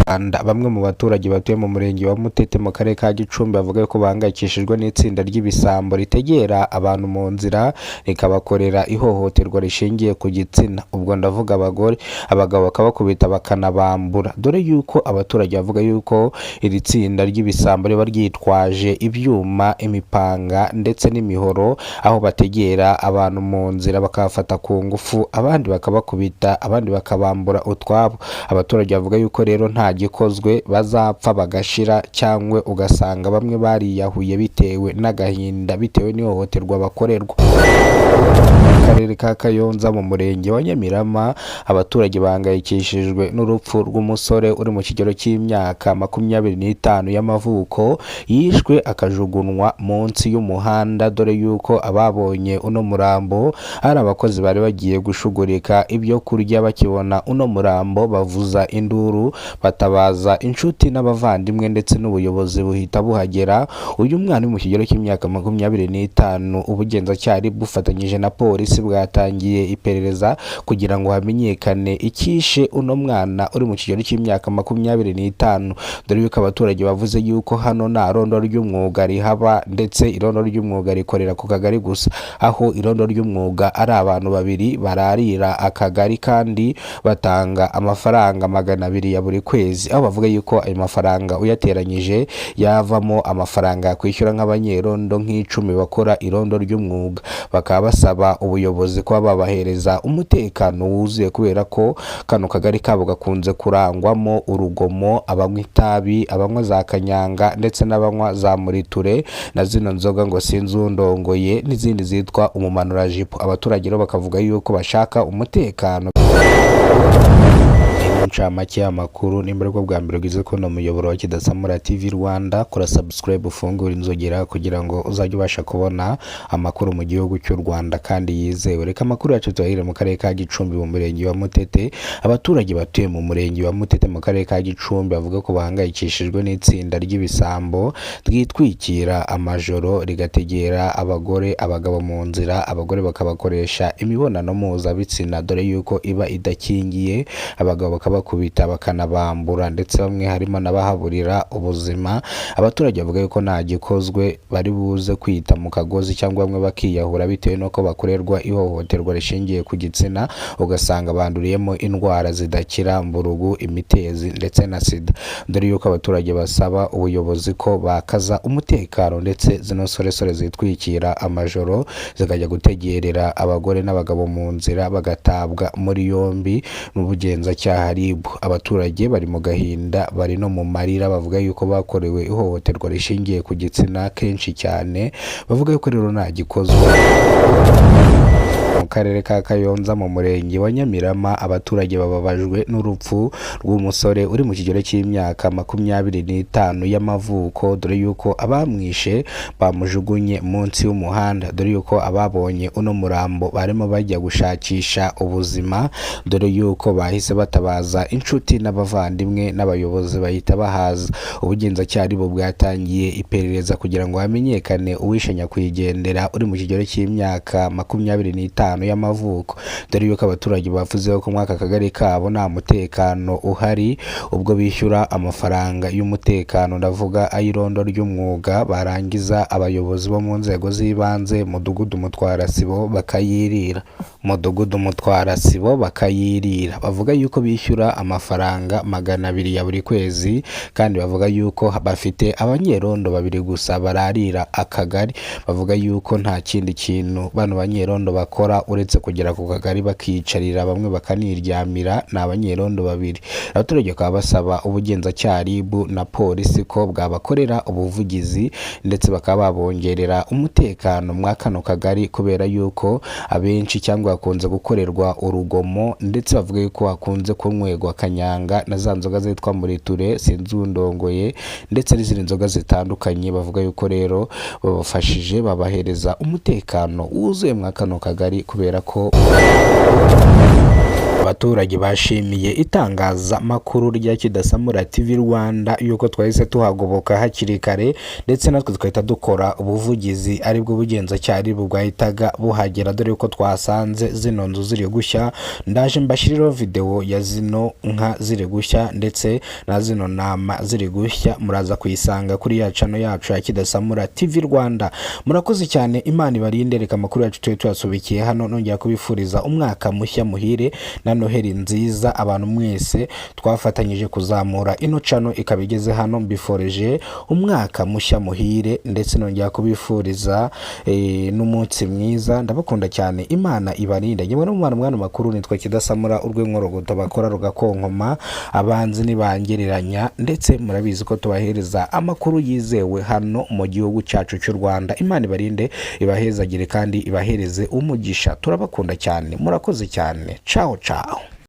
Rwanda. Bamwe mu baturage batuye mu murenge wa Mutete mu karere ka Gicumbi bavuga ko bahangayikishijwe n'itsinda ry'ibisambo ritegera abantu mu nzira rikabakorera ihohoterwa rishingiye ku gitsina. Ubwo ndavuga abagore, abagabo bakabakubita bakanabambura, dore yuko abaturage bavuga yuko iri tsinda ry'ibisambo riba ryitwaje ibyuma, imipanga ndetse n'imihoro, aho bategera abantu mu nzira bakabafata ku ngufu, abandi bakabakubita, abandi bakabambura utwabo. Abaturage bavuga yuko rero nta gikozwe bazapfa bagashira, cyangwa ugasanga bamwe bariyahuye bitewe n'agahinda bitewe n'ihohoterwa bakorerwa. Mu karere ka Kayonza mu murenge wa Nyamirama, abaturage bahangayikishijwe n'urupfu rw'umusore uri mu kigero cy'imyaka 25 y'amavuko yishwe akajugunywa munsi y'umuhanda, dore yuko ababonye uno murambo ari abakozi bari bagiye gushugurika ibyo kurya. Bakibona uno murambo bavuza induru, batabaza inshuti n'abavandimwe ndetse n'ubuyobozi buhita buhagera. Uyu mwana uri mu kigero cy'imyaka 25, ubugenzacyaha bufatanyije na polisi bwatangiye iperereza kugira ngo hamenyekane icyishe uno mwana uri mu kigero cy'imyaka 25, dore yuko abaturage bavuze yuko hano nta rondo ry'umwuga rihaba, ndetse irondo ry'umwuga rikorera ku kagari gusa, aho irondo ry'umwuga ari abantu babiri bararira akagari kandi batanga amafaranga 200 ya buri kwezi, aho bavuga yuko ayo mafaranga uyateranyije yavamo amafaranga kwishyura nk'abanyerondo nk'icumi bakora irondo ry'umwuga. Bakaba basaba ubuyobozi kuba babahereza umutekano wuzuye, kubera ko kano kagari kabo gakunze kurangwamo urugomo, abanywa itabi, abanywa za kanyanga ndetse n'abanywa za muriture na zino nzoga ngo sinzundongoye n'izindi zitwa umumanurajipo. Abaturage rero bakavuga yuko bashaka umutekano. Incamake y'amakuru nimbarwa bwa mbere ugize ko no muyoboro wa Kidasamura TV Rwanda, kora subscribe ufungura inzogera kugira ngo uzajye ubasha kubona amakuru mu gihugu cy'u Rwanda kandi yizewe. Reka amakuru yacu tuhahire mu karere ka Gicumbi mu murenge wa Mutete. Abaturage batuye mu murenge wa Mutete mu karere ka Gicumbi bavuga ko bahangayikishijwe n'itsinda ry'ibisambo twitwikira amajoro rigategera abagore, abagabo mu nzira, abagore bakabakoresha imibonano mpuzabitsina, dore yuko iba idakingiye, abagabo bakabakubita bakanabambura, ndetse bamwe harimo n'abahaburira ubuzima. Abaturage bavuga yuko nta gikozwe bari buze kwita mu kagozi, cyangwa bamwe bakiyahura bitewe n'uko bakorerwa ihohoterwa rishingiye ku gitsina, ugasanga banduriyemo indwara zidakira, mburugu, imitezi ndetse na sida, dore yuko abaturage basaba ubuyobozi ko bakaza umutekano, ndetse zino soresore zitwikira amajoro zikajya gutegerera abagore n'abagabo mu nzira bagatabwa muri yombi mu bugenzacyaha RIB. Abaturage bari mu gahinda, bari no mu marira, bavuga yuko bakorewe ihohoterwa rishingiye ku gitsina kenshi cyane, bavuga yuko rero nta gikozwe. Mu karere ka Kayonza mu murenge wa Nyamirama, abaturage bababajwe n'urupfu rw'umusore uri mu kigero cy'imyaka 25 y'amavuko, dore yuko abamwishe bamujugunye munsi y'umuhanda, dore yuko ababonye uno murambo barimo bajya gushakisha ubuzima, dore yuko bahise batabaza inshuti n'abavandimwe n'abayobozi bahita bahaza. Ubugenzacyaha bwatangiye iperereza kugira ngo hamenyekane uwishe nyakwigendera uri mu kigero cy'imyaka 25 y'amavuko, dore yuko abaturage bavuze ko mwaka kagari kabo nta mutekano uhari, ubwo bishyura amafaranga y'umutekano, ndavuga ayirondo ry'umwuga, barangiza abayobozi bo mu nzego z'ibanze, mudugudu mutwarasibo bakayirira, bavuga yuko bishyura amafaranga 200 ya buri kwezi, kandi bavuga yuko bafite abanyerondo 2 gusa bararira akagari. Bavuga yuko nta kindi kintu bano banyerondo bakora uretse kugera ku kagari bakicarira, bamwe bakaniryamira, ni abanyerondo 2. Abaturage bakaba basaba ubugenzacyaha RIB na polisi ko bwabakorera ubuvugizi, ndetse bakaba babongerera umutekano mwa kano kagari, kubera yuko abenshi cyangwa hakunze gukorerwa urugomo, ndetse bavuga yuko hakunze kunywegwa kanyanga na za nzoga zitwa muriture, sinzundongoye ndetse n'izindi nzoga zitandukanye. Bavuga yuko rero babafashije, babahereza umutekano wuzuye mwa kano kagari, kubera ko abaturage bashimiye itangazamakuru rya Kidasamura TV Rwanda yuko twahise tuhagoboka hakiri kare, ndetse natwe twahita dukora ubuvugizi aribwo bugenzacyaha bwahitaga buhagera, dore ko twasanze zino nzu ziri gushya. Ndaje mbashiriraho video ya zino nka ziri gushya ndetse na zino nama ziri gushya, muraza kuyisanga kuri ya channel yacu ya Kidasamura TV Rwanda. Murakoze cyane, Imana ibarinde. Reka amakuru yacu tuyasubikiye hano, nongera kubifuriza umwaka mushya muhire na Noheli nziza abantu mwese twafatanyije kuzamura ino channel ikaba igeze hano. Mbiforeje umwaka mushya muhire, ndetse nongera kubifuriza n'umunsi mwiza. Ndabakunda cyane, Imana ibarinde. Nyewe n'umwana makuru nitwa Kidasamura, urw'inkorogoto bakora rugakonkoma, abanzi nibangereranya, ndetse murabizi ko tubahereza amakuru yizewe hano mu gihugu cyacu cy'u Rwanda. Imana ibarinde, ibahezagire kandi ibahereze umugisha. Turabakunda cyane, murakoze cyane. Ciao ciao.